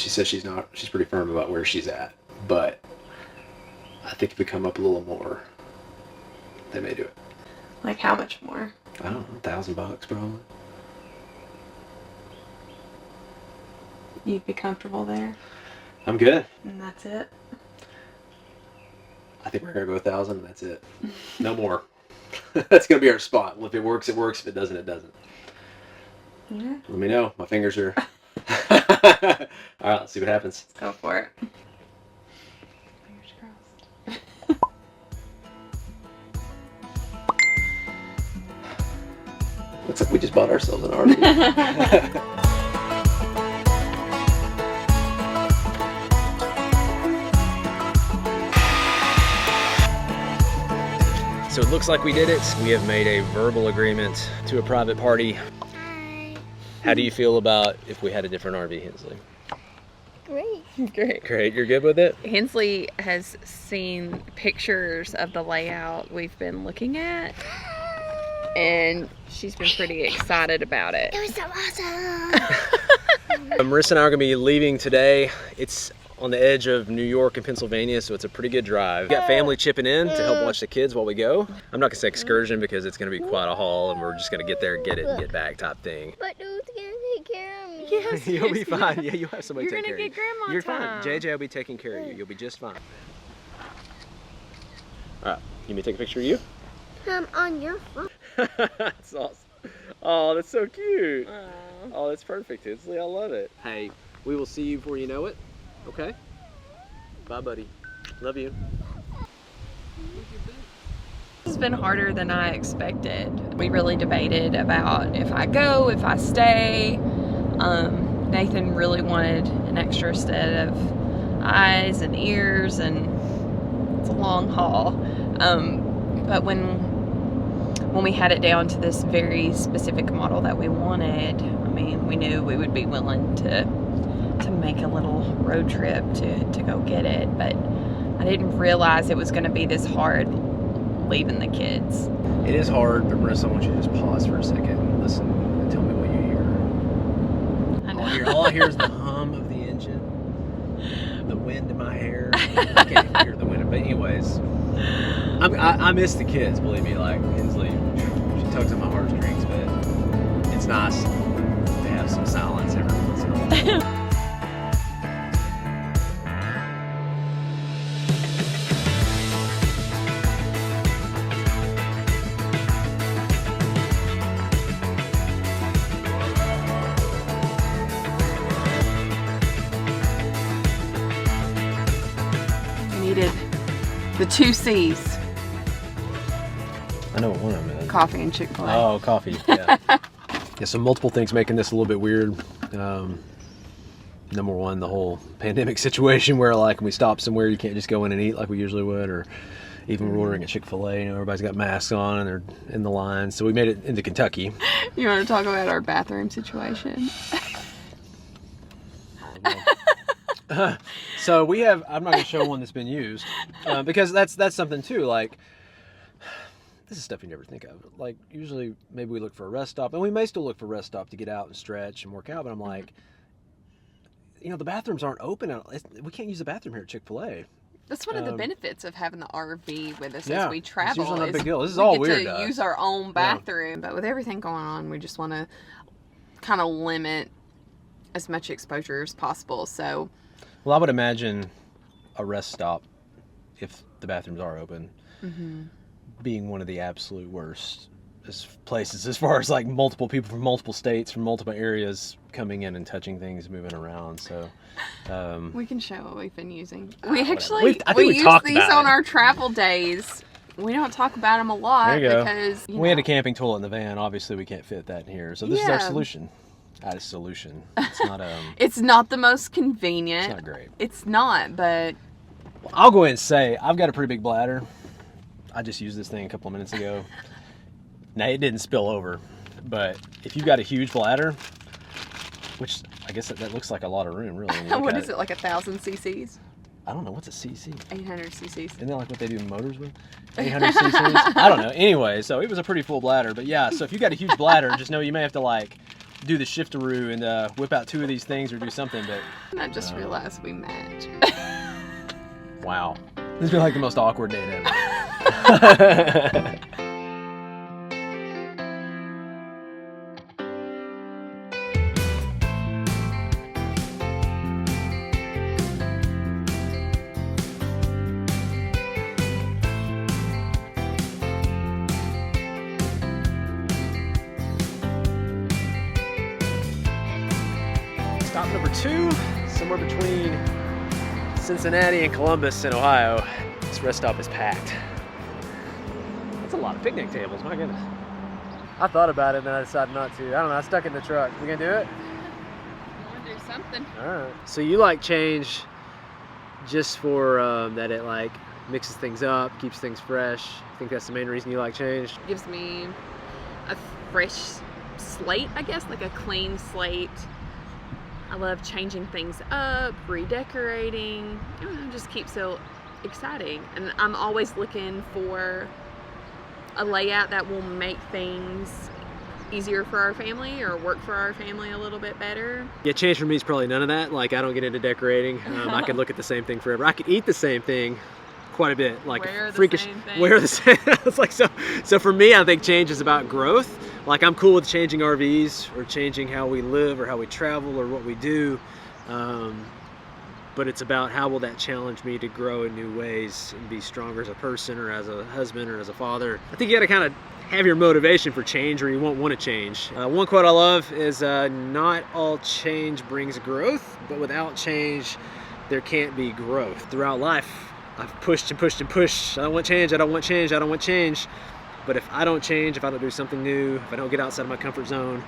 She says she's pretty firm about where she's at, but I think if we come up a little more, they may do it. Like how much more? I don't know, $1,000 probably. You'd be comfortable there? I'm good. And that's it? I think we're gonna go 1,000 and that's it. No more. That's gonna be our spot. Well, if it works, it works. If it doesn't, it doesn't. Yeah. Let me know. My fingers are... All right, let's see what happens. Let's go for it. Fingers crossed. Looks like we just bought ourselves an RV. So it looks like we did it. We have made a verbal agreement to a private party. Hi. How do you feel about if we had a different RV, Hensley? Great. Great. Great, you're good with it? Hensley has seen pictures of the layout we've been looking at, and she's been pretty excited about it. It was so awesome. Marissa and I are gonna be leaving today. It's on the edge of New York and Pennsylvania, so it's a pretty good drive. We got family chipping in to help watch the kids while we go. I'm not gonna say excursion because it's gonna be quite a haul and we're just gonna get there, get it, and get back type thing. But who's gonna take care of me? Yes, You'll be fine. Yeah, you'll have somebody You're take care gonna of get you. grandma You're time. fine. JJ will be taking care of you. You'll be just fine. All right, you may take a picture of you? I'm on your phone. That's awesome. Oh, that's so cute. Oh, that's perfect, Hensley. I love it. Hey, we will see you before you know it. Okay? Bye, buddy. Love you. This has been harder than I expected. We really debated about if I go, if I stay. Nathan really wanted an extra set of eyes and ears, and it's a long haul. But when we had it down to this very specific model that we wanted, I mean, we knew we would be willing to make a little road trip to go get it, but I didn't realize it was going to be this hard leaving the kids. It is hard, but Marissa, I want you to just pause for a second and listen and tell me what you hear. I know. All I hear is the hum of the engine, the wind in my hair. I can't even hear the wind, but anyways, I miss the kids, believe me. Like Hensley, she tugs at my heartstrings, but it's nice to have some silence every once in a while. The 2 C's. I know what one of them is. Coffee and Chick-fil-A. Oh, coffee, yeah. Yeah, so multiple things making this a little bit weird. Number one, the whole pandemic situation where like when we stop somewhere, you can't just go in and eat like we usually would, or even we're ordering at Chick-fil-A, you know, everybody's got masks on and they're in the line. So we made it into Kentucky. You want to talk about our bathroom situation? So we have, I'm not going to show one that's been used because that's something too, like this is stuff you never think of. Like usually maybe we look for a rest stop, and we may still look for a rest stop to get out and stretch and work out, but I'm like, you know, the bathrooms aren't open. We can't use the bathroom here at Chick-fil-A. That's one of the benefits of having the RV with us Yeah, as we travel. it's usually not a big deal. This is we all get weird to to us. use our own bathroom. But with everything going on, we just want to kind of limit as much exposure as possible. So, Well, I would imagine a rest stop, if the bathrooms are open, being one of the absolute worst places as far as like multiple people from multiple states, from multiple areas coming in and touching things, moving around. So we can show what we've been using. I think We we use talked these about on it. our travel days. We don't talk about them a lot There you go. because we had a camping toilet in the van. Obviously, we can't fit that in here. So this is our solution. That is solution. It's not it's not the most convenient. it's not great. It's not, but I'll go ahead and say I've got a pretty big bladder. I just used this thing a couple of minutes ago. Now it didn't spill over, but if you've got a huge bladder, which I guess that looks like a lot of room, really. when you look what at is it, like 1,000 cc's? I don't know, what's a cc? 800 cc's. Isn't that like what they do in motors with? 800 cc's? I don't know. Anyway, so it was a pretty full bladder, but yeah. So if you got a huge bladder, just know you may have to like do the shiftaroo and whip out 2 of these things or do something, but... And I just realized we match. Wow. This has been like the most awkward date ever. Stop number 2, somewhere between Cincinnati and Columbus in Ohio. This rest stop is packed. That's a lot of picnic tables, my goodness. I thought about it and then I decided not to. I don't know, I stuck it in the truck. We gonna do it? I want to do something. Alright. So you like change just for that it like mixes things up, keeps things fresh. I think that's the main reason you like change. Gives me a fresh slate, I guess, like a clean slate. I love changing things up, redecorating. I don't know, just keeps it exciting. And I'm always looking for a layout that will make things easier for our family or work for our family a little bit better. Yeah, change for me is probably none of that. Like, I don't get into decorating. I could look at the same thing forever. I could eat the same thing quite a bit. Like Wear the freakish. same thing. Wear the same. It's like so for me, I think change is about growth. Like, I'm cool with changing RVs or changing how we live or how we travel or what we do. But it's about how will that challenge me to grow in new ways and be stronger as a person or as a husband or as a father. I think you gotta kind of have your motivation for change or you won't want to change. One quote I love is, not all change brings growth, but without change, there can't be growth. Throughout life, I've pushed and pushed and pushed. I don't want change, I don't want change, I don't want change. But if I don't change, if I don't do something new, if I don't get outside of my comfort zone,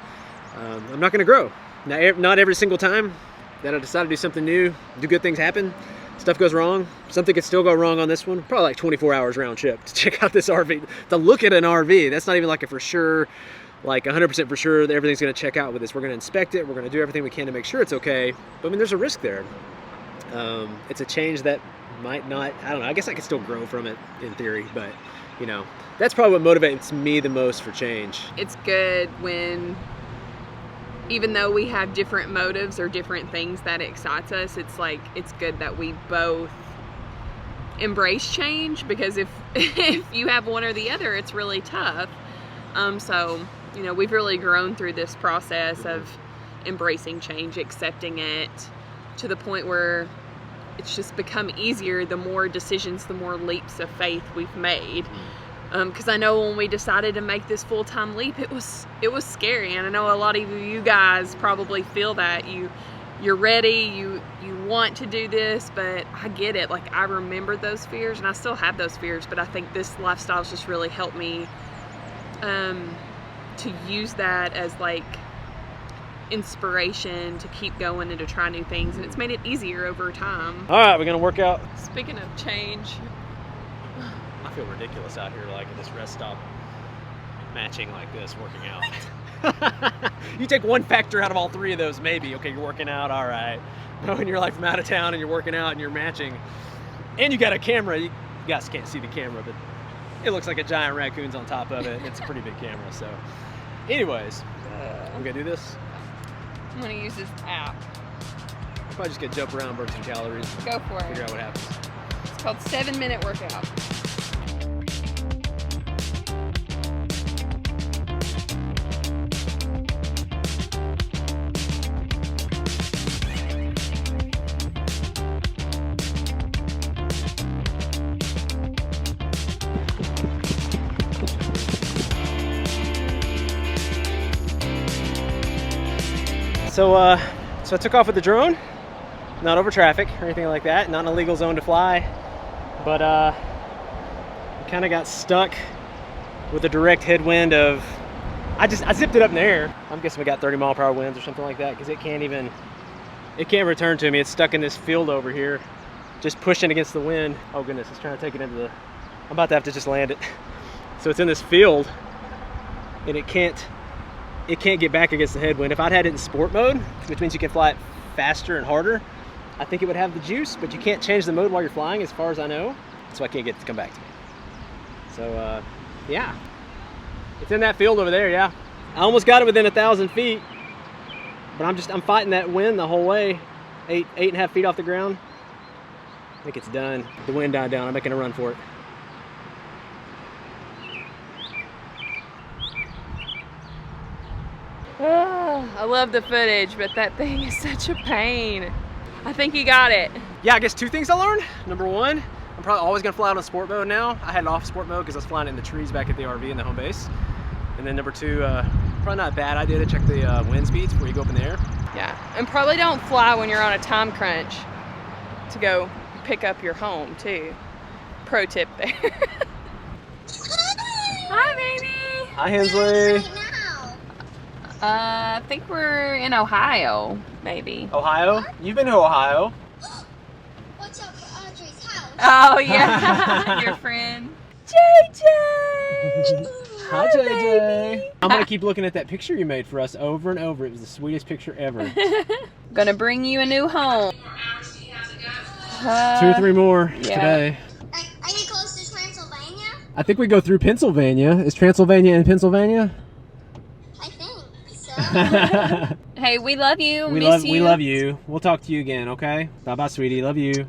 I'm not gonna grow. Now, not every single time that I decide to do something new, do good things happen, stuff goes wrong. Something could still go wrong on this one. Probably like 24 hours round trip to check out this RV, to look at an RV. That's not even like a for sure, like 100% for sure that everything's gonna check out with this. We're gonna inspect it, we're gonna do everything we can to make sure it's okay. But I mean, there's a risk there. It's a change that might not, I don't know, I guess I could still grow from it in theory, but you know, that's probably what motivates me the most for change. It's good when, even though we have different motives or different things that excites us, it's like, it's good that we both embrace change, because if you have one or the other, it's really tough. So, you know, we've really grown through this process of embracing change, accepting it, to the point where it's just become easier the more decisions, the more leaps of faith we've made. Because I know when we decided to make this full-time leap, it was scary, and I know a lot of you guys probably feel that you're ready, you want to do this, but I get it. Like, I remember those fears, and I still have those fears, but I think this lifestyle's just really helped me to use that as like inspiration to keep going and to try new things, and it's made it easier over time. All right, we're gonna work out. Speaking of change, I feel ridiculous out here, like at this rest stop, matching like this, working out. You take one factor out of all 3 of those, maybe. Okay, you're working out, all right. But when you're like from out of town and you're working out and you're matching, and you got a camera, you guys can't see the camera, but it looks like a giant raccoon's on top of it. It's a pretty big camera, so. Anyways, I'm gonna do this. I'm gonna use this app. I'm probably just gonna jump around, burn some calories, Go for figure it. out what happens. It's called 7-minute workout. So I took off with the drone, not over traffic or anything like that, not an illegal zone to fly, but kind of got stuck with a direct headwind of, I zipped it up in the air. I'm guessing we got 30-mile-per-hour winds or something like that, because it can't return to me. It's stuck in this field over here, just pushing against the wind. Oh goodness, it's trying to take it into the, I'm about to have to just land it. So it's in this field, and it can't get back against the headwind. If I'd had it in sport mode, which means you can fly it faster and harder, I think it would have the juice, but you can't change the mode while you're flying, as far as I know. So I can't get it to come back to me. So yeah, it's in that field over there, yeah. I almost got it within 1,000 feet, But I'm fighting that wind the whole way. 8.5 feet off the ground. I think it's done. The wind died down. I'm making a run for it. Oh, I love the footage, but that thing is such a pain. I think you got it. Yeah, I guess 2 things I learned. Number 1, I'm probably always gonna fly out on sport mode now. I had it off sport mode because I was flying in the trees back at the RV in the home base. And then number 2, probably not a bad idea to check the wind speeds before you go up in the air. Yeah, and probably don't fly when you're on a time crunch to go pick up your home too. Pro tip there. Hi, baby. Hi, Hensley. I think we're in Ohio, maybe. Ohio? You've been to Ohio. Watch out for Audrey's house. Oh yeah, your friend JJ. Hi, JJ. I'm gonna keep looking at that picture you made for us over and over. It was the sweetest picture ever. Gonna bring you a new home. 2 or 3 more yeah. today. Are you close to Transylvania? I think we go through Pennsylvania. Is Transylvania in Pennsylvania? I think so. Hey, we love you. We love you. We'll talk to you again, okay? Bye bye, sweetie. Love you.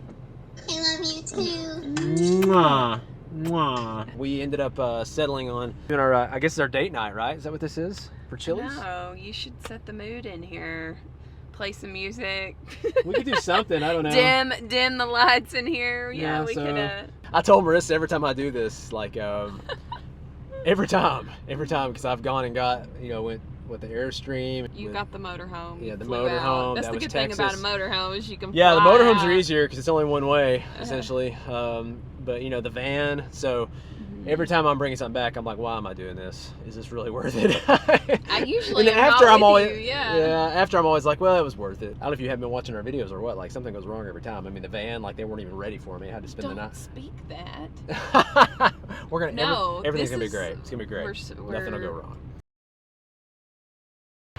I love you too. Mwah. Mwah. We ended up settling on doing our, I guess it's our date night, right? Is that what this is? For Chili's? No, you should set the mood in here. Play some music. We could do something, I don't know. Dim the lights in here. Yeah, we so could. I told Marissa every time I do this, like, every time, because I've gone and got, went with the Airstream. You got the motorhome. Yeah, the flew out. motorhome. That's that the was good Texas. thing about a motorhome is you can. Yeah, the fly motorhomes out. are easier because it's only one way, essentially. But the van. So every time I'm bringing something back, I'm like, why am I doing this? Is this really worth it? I usually. And then am after not I'm with always, you, yeah. After I'm always like, well, it was worth it. I don't know if you haven't been watching our videos or what. Like something goes wrong every time. I mean, the van, like they weren't even ready for me. I had to spend the night. Don't speak that. We're gonna. No, everything's this gonna be is- great. It's gonna be great. we're- Nothing will go wrong.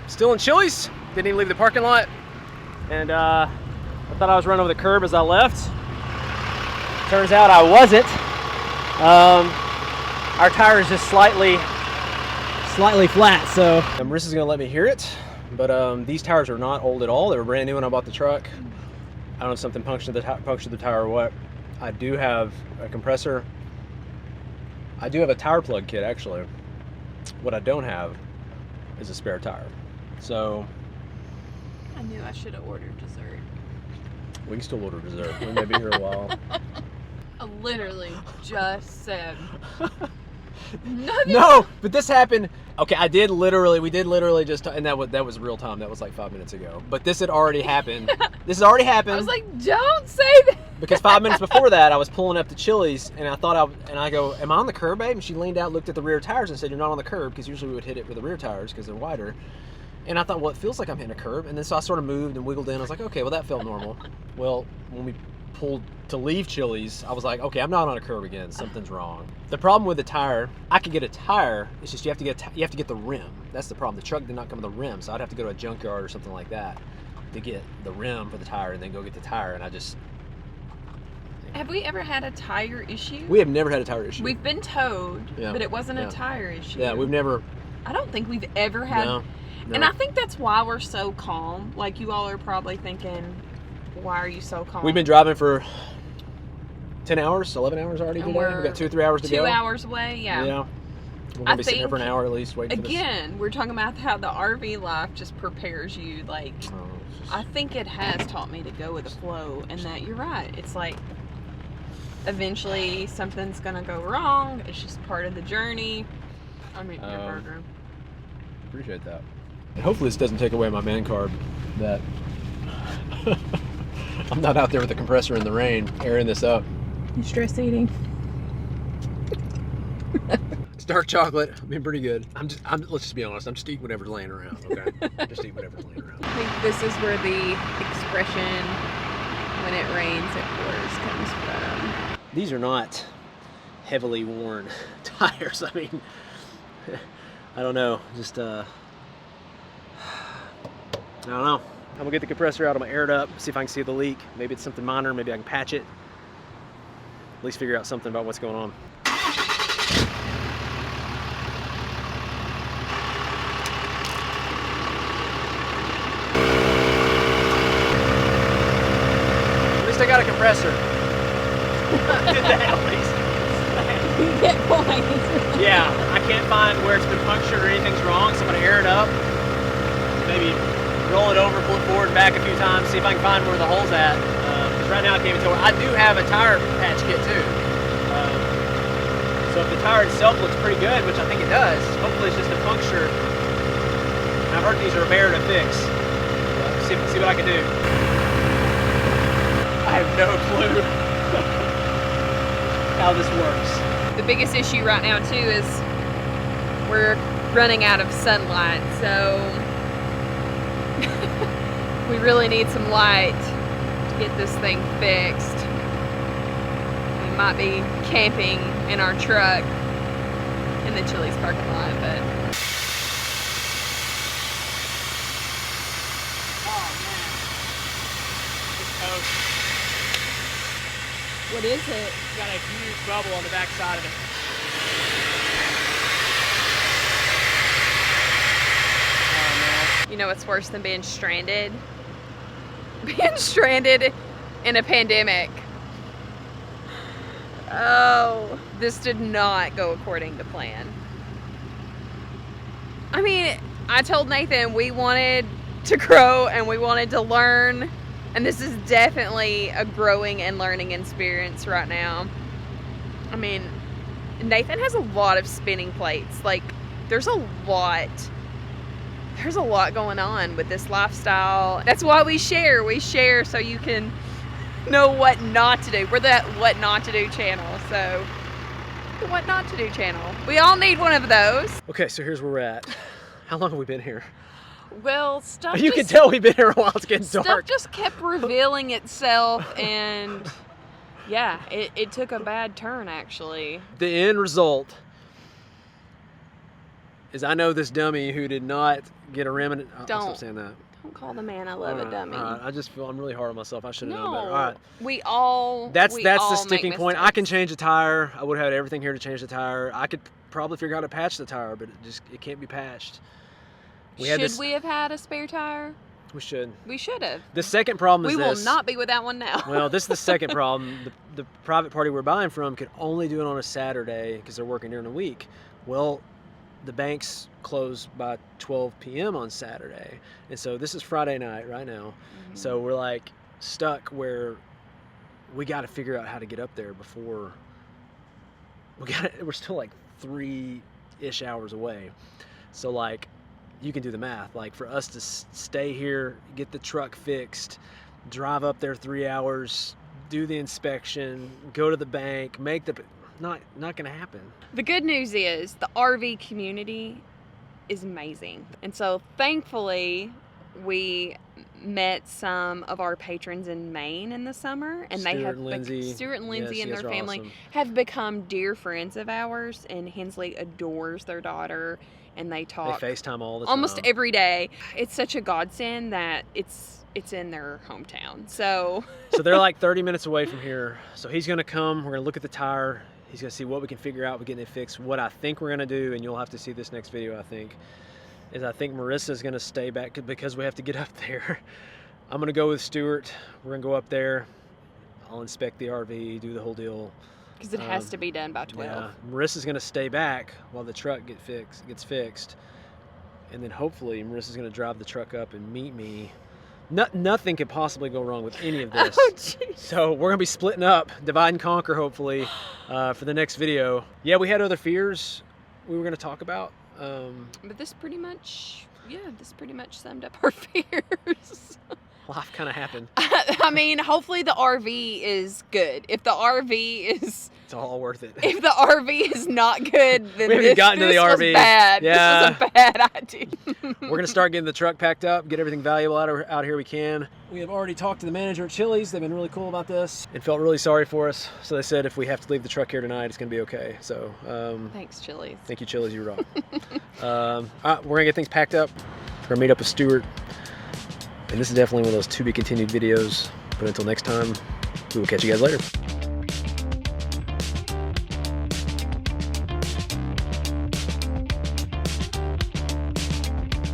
Still in Chili's. Didn't even leave the parking lot. And I thought I was running over the curb as I left. Turns out I wasn't. Our tire is just slightly flat, so Marissa's gonna let me hear it. But these tires are not old at all. They were brand new when I bought the truck. I don't know if something punctured the tire or what. I do have a compressor. I do have a tire plug kit actually. What I don't have is a spare tire. So I knew I should have ordered dessert. we can still order dessert. We may be here a while. I literally just said nothing. No, but this happened. Okay, we did literally just, and that was real time. That was like 5 minutes ago. But this had already happened. This had already happened. I was like, don't say that. Because 5 minutes before that, I was pulling up to Chili's, and I go, am I on the curb, babe? And she leaned out, looked at the rear tires, and said, you're not on the curb, because usually we would hit it with the rear tires because they're wider. And I thought, well, it feels like I'm hitting a curb. And then so I sort of moved and wiggled in. I was like, okay, well, that felt normal. Well, when we pulled to leave Chili's, I was like, okay, I'm not on a curb again. Something's wrong. The problem with the tire, I could get a tire. It's just you have to get the rim. That's the problem. The truck did not come with a rim, so I'd have to go to a junkyard or something like that to get the rim for the tire, and then go get the tire. And I just. Have we ever had a tire issue? We have never had a tire issue. We've been towed, Yeah. but it wasn't Yeah. a tire issue. Yeah, we've never. I don't think we've ever had. No. And I think that's why we're so calm. Like, you all are probably thinking, why are you so calm? We've been driving for 10 hours, 11 hours already And today. We've got 2 or 3 hours to go. 2 hours away, yeah. Yeah. We're I gonna be sitting here think, for an hour at least waiting for this. Again, we're talking about how the RV life just prepares you. Like, Oh, it's just- I think it has taught me to go with the flow, and that you're right. It's like, eventually something's gonna go wrong. It's just part of the journey. I'm eating your burger. Appreciate that. And hopefully this doesn't take away my man card that I'm not out there with the compressor in the rain airing this up. You stress eating? It's dark chocolate. I've been pretty good. Let's just be honest. I'm just eating whatever's laying around, okay? Just eat whatever's laying around. I think this is where the expression, when it rains, it pours, comes from. These are not heavily worn tires. I mean, I don't know. Just, I don't know. I'm gonna get the compressor out. I'm gonna air it up, see if I can see the leak. Maybe it's something minor. Maybe I can patch it. At least figure out something about what's going on. compressor. Did that at least. Get points. Yeah, I can't find where it's been punctured or anything's wrong, so I'm gonna air it up. Maybe roll it over, pull it forward and back a few times, see if I can find where the hole's at. Because right now I can't even tell where. I do have a tire patch kit too. So if the tire itself looks pretty good, which I think it does, hopefully it's just a puncture. I've heard these are rare to fix. See what I can do. I have no clue how this works. The biggest issue right now too is we're running out of sunlight, so we really need some light to get this thing fixed. We might be camping in our truck in the Chili's parking lot, but what is it? It's got a huge bubble on the back side of it. Oh, man. You know what's worse than being stranded? Being stranded in a pandemic. Oh, this did not go according to plan. I mean, I told Nathan we wanted to grow and we wanted to learn. And this is definitely a growing and learning experience right now. I mean, Nathan has a lot of spinning plates. Like, there's a lot going on with this lifestyle. That's why we share. We share so you can know what not to do. We're that what not to do channel. So, the what not to do channel. We all need one of those. Okay, so here's where we're at. How long have we been here? Well, stuff You can tell we've been here a while. It's getting stuff dark. just kept revealing itself, and yeah, it took a bad turn actually. The end result is I know this dummy who did not get a remnant. I'll stop saying that. Don't call the man I love a dummy. All right. I just feel I'm really hard on myself. I should have known No, better. All right. we all. That's we the all sticking make point. I mistakes. can change the tire. I would have had everything here to change the tire. I could probably figure out how to patch the tire, but it can't be patched. Should we have had a spare tire? We should. We should have. The second problem is We this. will not be without one now. Well, this is the second problem. The private party we're buying from could only do it on a Saturday because they're working during the week. Well, the banks close by 12 p.m. on Saturday. And so this is Friday night right now. Mm-hmm. So we're like stuck where we got to figure out how to get up there before we're still like 3-ish hours away. So like, you can do the math. Like for us to stay here, get the truck fixed, drive up there 3 hours, do the inspection, go to the bank, make the not gonna happen. The good news is the RV community is amazing. And so thankfully we met some of our patrons in Maine in the summer, and Stuart they have and Lindsay. Stuart and Lindsay Yes, and you their guys are family awesome. have become dear friends of ours, and Hensley adores their daughter, and they talk They FaceTime all the time. almost every day. It's such a godsend that it's in their hometown. So they're like 30 minutes away from here. So he's gonna come, we're gonna look at the tire, he's gonna see what we can figure out with getting it fixed. What I think we're gonna do, and you'll have to see this next video, I think Marissa's gonna stay back because we have to get up there. I'm gonna go with Stuart. We're gonna go up there. I'll inspect the RV, do the whole deal. because it has to be done by 12. Yeah, Marissa's gonna stay back while the truck gets fixed, and then hopefully Marissa's gonna drive the truck up and meet me. Nothing could possibly go wrong with any of this. Oh, jeez. So we're gonna be splitting up, divide and conquer, hopefully, for the next video. Yeah, we had other fears we were gonna talk about. But this pretty much summed up our fears. Life kind of happened. I mean, hopefully the RV is good. If the RV is... It's all worth it. If the RV is not good, then We haven't gotten to the was RV. bad. Yeah. This was a bad idea. We're going to start getting the truck packed up, get everything valuable out here we can. We have already talked to the manager at Chili's. They've been really cool about this and felt really sorry for us. So they said if we have to leave the truck here tonight, it's going to be okay. So Thanks, Chili's. thank you, Chili's. You rock. All right, we're going to get things packed up. We're going to meet up with Stuart. And this is definitely one of those to be continued videos. But until next time, we will catch you guys later.